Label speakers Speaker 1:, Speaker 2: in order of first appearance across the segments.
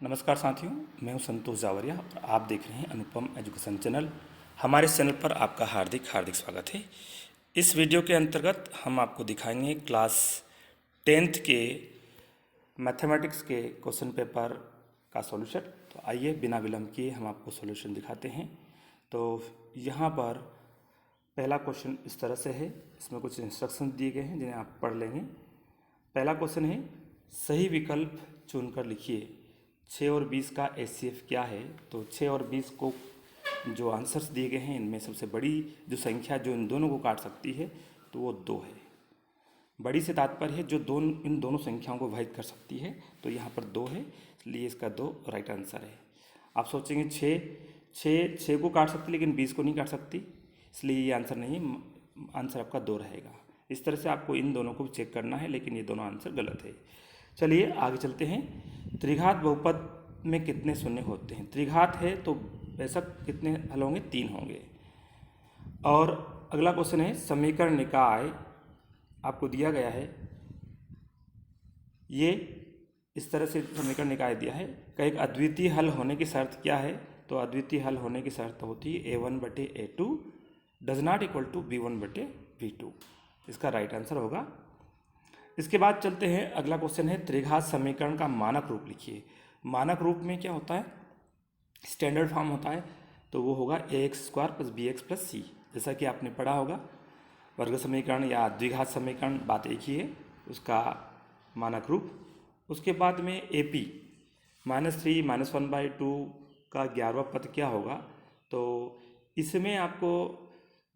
Speaker 1: नमस्कार साथियों, मैं हूं संतोष जावरिया और आप देख रहे हैं अनुपम एजुकेशन चैनल। हमारे चैनल पर आपका हार्दिक हार्दिक स्वागत है। इस वीडियो के अंतर्गत हम आपको दिखाएंगे क्लास 10th के मैथमेटिक्स के क्वेश्चन पेपर का सॉल्यूशन। तो आइए बिना विलंब किए हम आपको सॉल्यूशन दिखाते हैं। तो यहाँ पर पहला क्वेश्चन इस तरह से है, इसमें कुछ इंस्ट्रक्शन दिए गए हैं जिन्हें आप पढ़ लेंगे। पहला क्वेश्चन है, सही विकल्प चुनकर लिखिए 6 और 20 का HCF क्या है। तो 6 और 20 को जो आंसर्स दिए गए हैं इनमें सबसे बड़ी जो संख्या जो इन दोनों को काट सकती है तो वो 2 है। बड़ी से तात्पर्य है जो इन दोनों संख्याओं को विभाजित कर सकती है, तो यहाँ पर 2 है, इसलिए इसका 2 राइट आंसर है। आप सोचेंगे 6 को काट सकती लेकिन 20 को नहीं काट सकती, इसलिए ये आंसर नहीं है, आंसर आपका 2 रहेगा। इस तरह से आपको इन दोनों को चेक करना है, लेकिन ये दोनों आंसर गलत है। चलिए आगे चलते हैं। त्रिघात बहुपद में कितने शून्य होते हैं। त्रिघात है तो बेशक कितने हल होंगे, 3 होंगे। और अगला क्वेश्चन है, समीकरण निकाय आपको दिया गया है, ये इस तरह से समीकरण निकाय दिया है कि एक अद्वितीय हल होने की शर्त क्या है। तो अद्वितीय हल होने की शर्त होती है A1/A2 does not equal to B1/B2। इसका राइट आंसर होगा। इसके बाद चलते हैं, अगला क्वेश्चन है, त्रिघात समीकरण का मानक रूप लिखिए। मानक रूप में क्या होता है, स्टैंडर्ड फॉर्म होता है, तो वो होगा ax² + bx + c। जैसा कि आपने पढ़ा होगा, वर्ग समीकरण या द्विघात समीकरण बात एक ही है, उसका मानक रूप। उसके बाद में AP -3 -1/2 का 11वां पद क्या होगा। तो इसमें आपको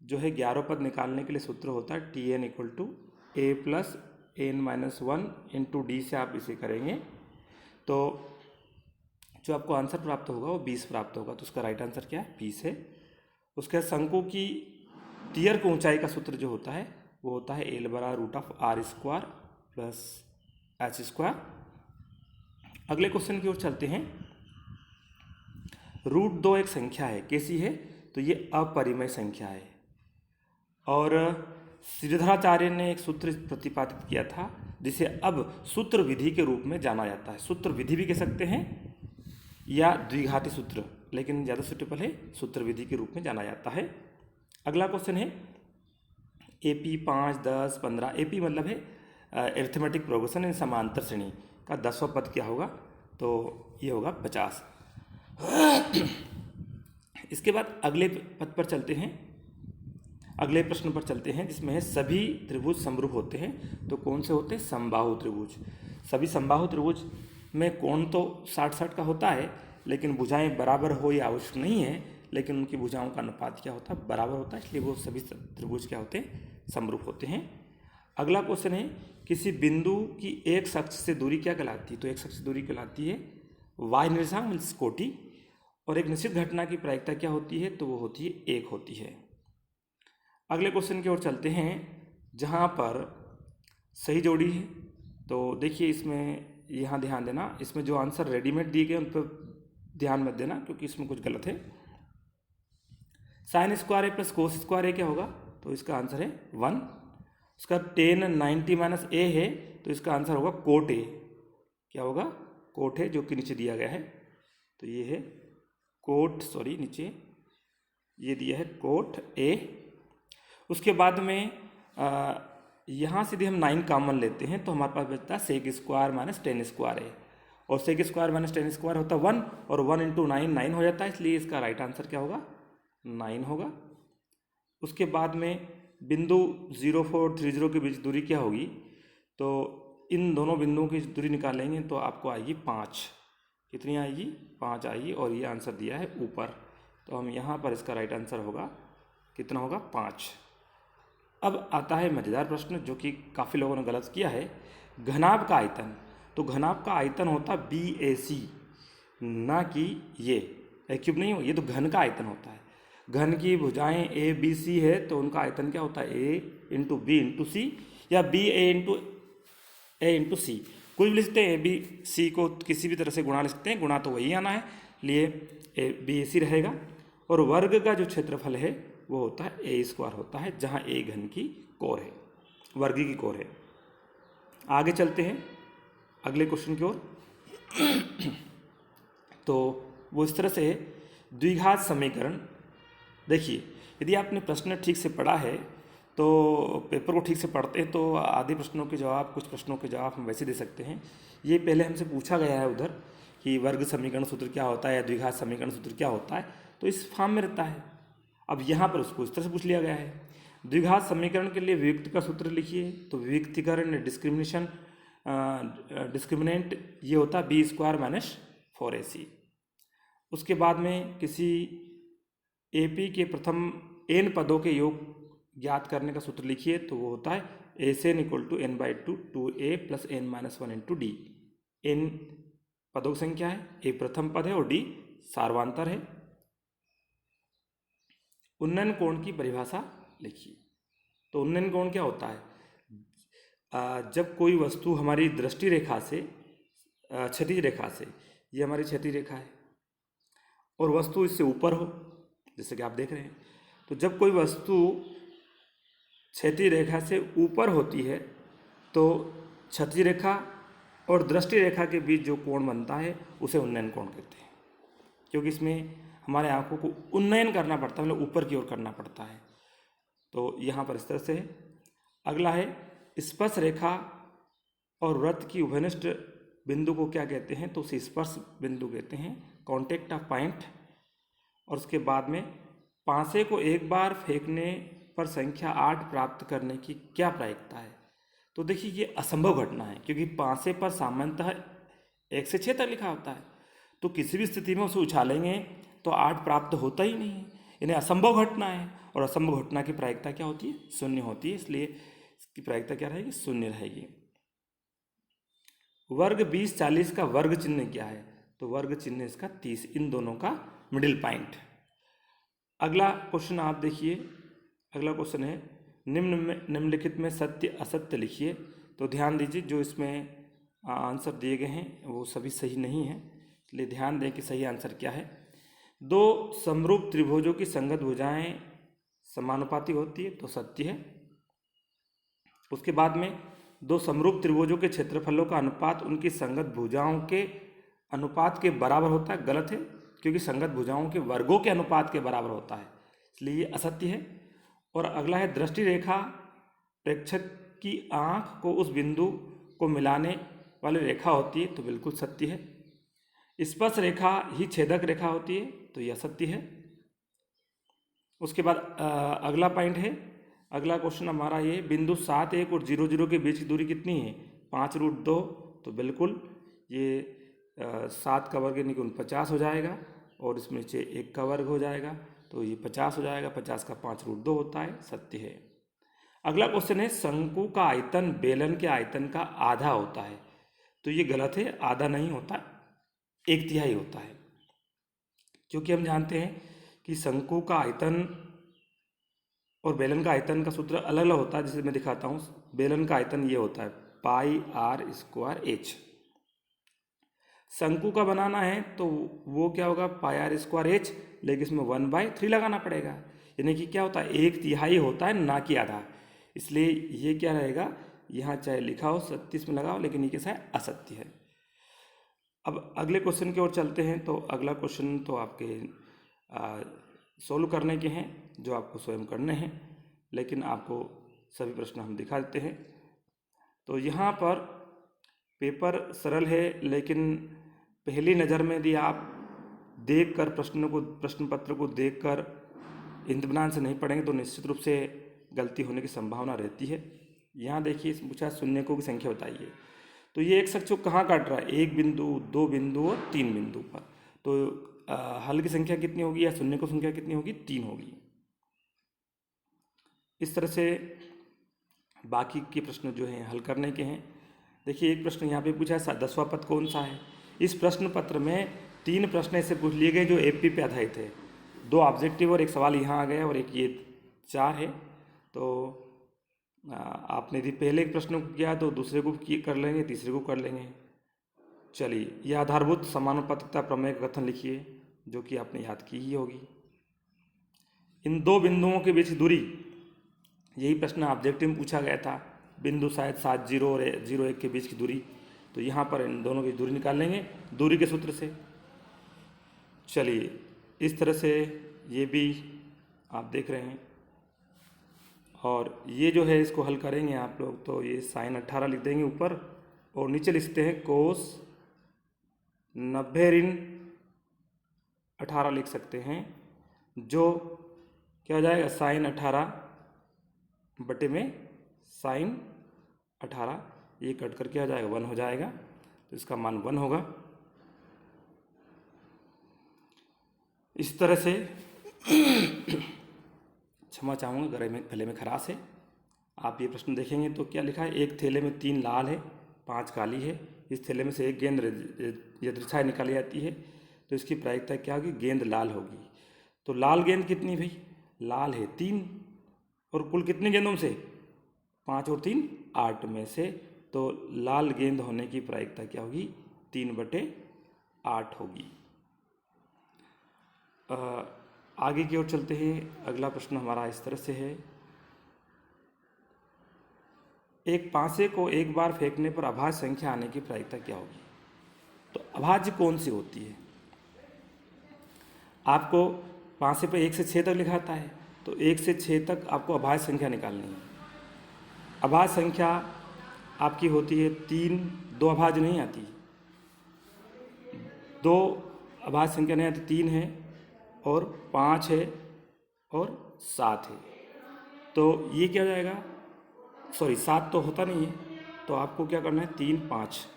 Speaker 1: जो है 11वां पद निकालने के लिए सूत्र होता है Tn = a + n-1 × d से आप इसे करेंगे तो जो आपको आंसर प्राप्त होगा वो 20 प्राप्त होगा। तो उसका राइट आंसर क्या है, 20 है। उसके बाद शंकु की तियर्क ऊंचाई का सूत्र जो होता है वो होता है L √R² + h²। अगले क्वेश्चन की ओर चलते हैं। √2 एक संख्या है, कैसी है, तो ये अपरिमेय संख्या है। और श्रीधराचार्य ने एक सूत्र प्रतिपादित किया था जिसे अब सूत्र विधि के रूप में जाना जाता है। सूत्र विधि भी कह सकते हैं या द्विघाती सूत्र, लेकिन ज़्यादा सुटेबल है सूत्र विधि के रूप में जाना जाता है। अगला क्वेश्चन है, AP 5, 10, 15, AP मतलब है अरिथमेटिक प्रोग्रेशन इन समांतर श्रेणी का 10वां पद क्या होगा, तो ये होगा 50। इसके बाद अगले पद पर चलते हैं, अगले प्रश्न पर चलते हैं, जिसमें है सभी त्रिभुज समरूप होते हैं। तो कौन से होते हैं, समबाहु त्रिभुज। सभी समबाहु त्रिभुज में कोण तो 60-60 का होता है, लेकिन भुजाएं बराबर हो ये आवश्यक नहीं है, लेकिन उनकी भुजाओं का अनुपात क्या होता है, बराबर होता है, इसलिए वो सभी त्रिभुज क्या होते हैं, समरूप होते हैं। अगला क्वेश्चन है, किसी बिंदु की एक अक्ष से दूरी क्या कहलाती है। तो एक अक्ष से दूरी कहलाती है y निर्देशांक मीन्स कोटि, और एक निश्चित घटना की प्रायिकता क्या होती है, तो वो होती है 1 होती है। अगले क्वेश्चन की ओर चलते हैं, जहाँ पर सही जोड़ी है। तो देखिए इसमें यहाँ ध्यान देना, इसमें जो आंसर रेडीमेड दिए गए उन पर ध्यान मत देना क्योंकि इसमें कुछ गलत है। sin² A + cos² A क्या होगा, तो इसका आंसर है 1। उसका tan 90 - A है, तो इसका आंसर होगा cot A। क्या होगा, कोट है, जो कि नीचे दिया गया है। तो ये है कोट, सॉरी नीचे ये दिया है कोट A। उसके बाद में यहाँ से यदि हम 9 कॉमन लेते हैं तो हमारे पास बचता है sec² - tan² A, और sec² - tan² होता है 1, और 1 × 9 9 हो जाता है, इसलिए इसका राइट आंसर क्या होगा, 9 होगा। उसके बाद में बिंदु 0, 4, 3, 0 के बीच दूरी क्या होगी, तो इन दोनों बिंदुओं की दूरी निकालेंगे तो आपको आएगी 5। कितनी आएगी, 5 आएगी, और ये आंसर दिया है ऊपर, तो हम यहाँ पर इसका राइट आंसर होगा, कितना होगा, 5। अब आता है मज़ेदार प्रश्न जो कि काफ़ी लोगों ने गलत किया है, घनाभ का आयतन। तो घनाभ का आयतन होता है BAC, ना कि ये क्यूब नहीं हो, ये तो घन का आयतन होता है। घन की भुजाएं ABC है तो उनका आयतन क्या होता है, A × B × C या BA × C। कुछ भी लिख सकते हैं, ABC को किसी भी तरह से गुणा लिख सकते हैं, गुणा तो वही आना है, लिए BAC रहेगा। और वर्ग का जो क्षेत्रफल है वो होता है A² होता है, जहाँ A घन की कोर है, वर्ग की कोर है। आगे चलते हैं अगले क्वेश्चन की ओर। तो वो इस तरह से है। द्विघात समीकरण, देखिए यदि आपने प्रश्न ठीक से पढ़ा है तो पेपर को ठीक से पढ़ते हैं तो आधे प्रश्नों के जवाब, कुछ प्रश्नों के जवाब हम वैसे दे सकते हैं। ये पहले हमसे पूछा गया है उधर कि वर्ग समीकरण सूत्र क्या होता है या द्विघात समीकरण सूत्र क्या होता है, तो इस फॉर्म में रहता है। अब यहाँ पर उसको इस तरह से पूछ लिया गया है। द्विघात समीकरण के लिए वियुक्त का सूत्र लिखिए, तो वियुक्तिकरण डिस्क्रिमिनेंट ये होता है b² - 4ac। उसके बाद में किसी AP के प्रथम n पदों के योग ज्ञात करने का सूत्र लिखिए, तो वो होता है Sn = n/2 2a + n - 1 × d। n पदों की संख्या है, a प्रथम पद है और d सार्वांतर है। उन्नयन कोण की परिभाषा लिखिए। तो उन्नयन कोण क्या होता है? जब कोई वस्तु हमारी दृष्टि रेखा से, क्षैतिज रेखा से, ये हमारी क्षैतिज रेखा है और वस्तु इससे ऊपर हो, जैसे कि आप देख रहे हैं, तो जब कोई वस्तु क्षैतिज रेखा से ऊपर होती है तो क्षैतिज रेखा और दृष्टि रेखा के बीच जो कोण बनता है उसे उन्नयन कोण कहते हैं, क्योंकि इसमें हमारे आंखों को उन्नयन करना पड़ता है, मतलब ऊपर की ओर करना पड़ता है। तो यहाँ पर इस तरह से है। अगला है स्पर्श रेखा और वृत्त की उभयनिष्ठ बिंदु को क्या कहते हैं? तो उसे स्पर्श बिंदु कहते हैं, कॉन्टेक्ट ऑफ पॉइंट। और उसके बाद में पांसे को एक बार फेंकने पर संख्या 8 प्राप्त करने की क्या प्रायिकता है? तो देखिए ये असंभव घटना है, क्योंकि पांसे पर सामान्यतः 1 से 6 तक लिखा होता है, तो किसी भी स्थिति में उसे उछालेंगे तो 8 प्राप्त होता ही नहीं है, इन्हें असंभव घटना है। और असंभव घटना की प्रायिकता क्या होती है? 0 होती है, इसलिए इसकी प्रायिकता क्या रहेगी? 0 रहेगी। वर्ग 20 40 का वर्ग चिन्ह क्या है? तो वर्ग चिन्ह इसका 30, इन दोनों का मिडिल पॉइंट। अगला क्वेश्चन आप देखिए, अगला क्वेश्चन है निम्नलिखित में सत्य असत्य लिखिए। तो ध्यान दीजिए, जो इसमें आंसर दिए गए हैं वो सभी सही नहीं है, इसलिए ध्यान दें कि सही आंसर क्या है। 2 समरूप त्रिभुजों की संगत भुजाएं समानुपाती होती है, तो सत्य है। उसके बाद में 2 समरूप त्रिभुजों के क्षेत्रफलों का अनुपात उनकी संगत भुजाओं के अनुपात के बराबर होता है, गलत है, क्योंकि संगत भुजाओं के वर्गों के अनुपात के बराबर होता है, इसलिए ये असत्य है। और अगला है दृष्टि रेखा प्रेक्षक की आँख को उस बिंदु को मिलाने वाली रेखा होती है, तो बिल्कुल सत्य है। स्पर्श रेखा ही छेदक रेखा होती है, तो यह सत्य है। उसके बाद अगला पॉइंट है, अगला क्वेश्चन हमारा ये, बिंदु 7 1 और 0 0 के बीच की दूरी कितनी है? 5√2, तो बिल्कुल ये 7 का वर्ग यानी कि 49 हो जाएगा, और इसमें नीचे 1 का वर्ग हो जाएगा, तो ये 50 हो जाएगा। 50 का 5√2 होता है, सत्य है। अगला क्वेश्चन है, शंकु का आयतन बेलन के आयतन का आधा होता है, तो ये गलत है, आधा नहीं होता, 1/3 होता है, क्योंकि हम जानते हैं कि शंकु का आयतन और बेलन का आयतन का सूत्र अलग अलग होता है। जिसे मैं दिखाता हूँ, बेलन का आयतन ये होता है πr²h। शंकु का बनाना है तो वो क्या होगा? πr²h, लेकिन इसमें 1/3 लगाना पड़ेगा, यानी कि क्या होता है? 1/3 होता है, ना कि आधा। इसलिए ये क्या रहेगा? यहाँ चाहे लिखा हो 37 में लगाओ, लेकिन ये कैसा है? असत्य है। अब अगले क्वेश्चन की ओर चलते हैं। तो अगला क्वेश्चन तो आपके सोल्व करने के हैं, जो आपको स्वयं करने हैं, लेकिन आपको सभी प्रश्न हम दिखा देते हैं। तो यहाँ पर पेपर सरल है, लेकिन पहली नज़र में यदि आप देखकर प्रश्न पत्र को देखकर इंतमान से नहीं पढ़ेंगे तो निश्चित रूप से गलती होने की संभावना रहती है। यहाँ देखिए, इसमें पूछा शून्यकों की संख्या बताइए। तो ये एक शख्स कहाँ काट रहा है? 1 बिंदु, 2 बिंदु और 3 बिंदु पर। तो हल की संख्या कितनी होगी या शून्य की संख्या कितनी होगी? 3 होगी। इस तरह से बाकी के प्रश्न जो हैं हल करने के हैं। देखिए, एक प्रश्न यहाँ पे पूछा है 10वां पद कौन सा है? इस प्रश्न पत्र में 3 प्रश्न ऐसे पूछ लिए गए जो AP पे आधारित है, 2 ऑब्जेक्टिव और 1 सवाल यहाँ आ गया, और एक ये 4 है। तो आपने यदि पहले एक प्रश्न को किया तो दूसरे को कर लेंगे, तीसरे को कर लेंगे। चलिए, यह आधारभूत समानुपातिकता प्रमेय का कथन लिखिए, जो कि आपने याद की ही होगी। इन 2 बिंदुओं के बीच दूरी, यही प्रश्न ऑब्जेक्टिव में पूछा गया था, बिंदु शायद 7 0 और 0 1 के बीच की दूरी। तो यहाँ पर इन दोनों की दूरी निकाल लेंगे दूरी के सूत्र से। चलिए, इस तरह से ये भी आप देख रहे हैं। और ये जो है इसको हल करेंगे आप लोग, तो ये साइन 18 लिख देंगे ऊपर और नीचे लिखते हैं कोस 90 ऋण 18 लिख सकते हैं, जो क्या हो जाएगा साइन 18 बटे में साइन 18, ये कट कर क्या हो जाएगा 1 हो जाएगा, तो इसका मान 1 होगा। इस तरह से क्षमा चाहूँगा गले में खराश है। आप ये प्रश्न देखेंगे तो क्या लिखा है, एक थैले में 3 लाल है 5 काली है, इस थैले में से एक गेंद यदृच्छा निकाली जाती है, तो इसकी प्रायिकता क्या होगी, गेंद लाल होगी। तो लाल गेंद कितनी भाई, लाल है 3, और कुल कितने गेंदों से 5 और 3 8 में से, तो लाल गेंद होने की प्रायिकता क्या होगी 3/8 होगी। आगे की ओर चलते हैं। अगला प्रश्न हमारा इस तरह से है, एक पासे को एक बार फेंकने पर अभाज्य संख्या आने की प्रायिकता क्या होगी। तो अभाज्य कौन सी होती है, आपको पासे पे 1 से 6 तक लिखाता है, तो 1 से 6 तक आपको अभाज्य संख्या निकालनी है। अभाज्य संख्या आपकी होती है 3, 2 अभाज्य नहीं आती, 2 अभाज्य संख्या नहीं आती, 3 है और 5 है और 7 है। तो ये क्या हो जाएगा, सॉरी 7 तो होता नहीं है, तो आपको क्या करना है 3, 5,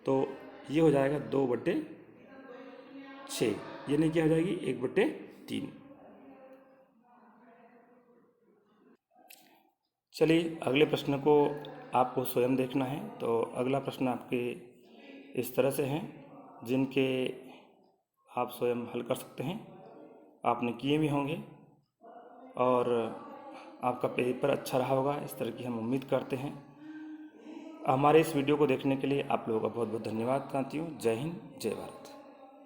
Speaker 1: तो ये हो जाएगा 2/6, ये नहीं क्या हो जाएगी 1/3। चलिए, अगले प्रश्न को आपको स्वयं देखना है। तो अगला प्रश्न आपके इस तरह से हैं, जिनके आप स्वयं हल कर सकते हैं, आपने किए भी होंगे और आपका पेपर अच्छा रहा होगा, इस तरह की हम उम्मीद करते हैं। हमारे इस वीडियो को देखने के लिए आप लोगों का बहुत बहुत धन्यवाद करती हूँ। जय हिंद, जय भारत।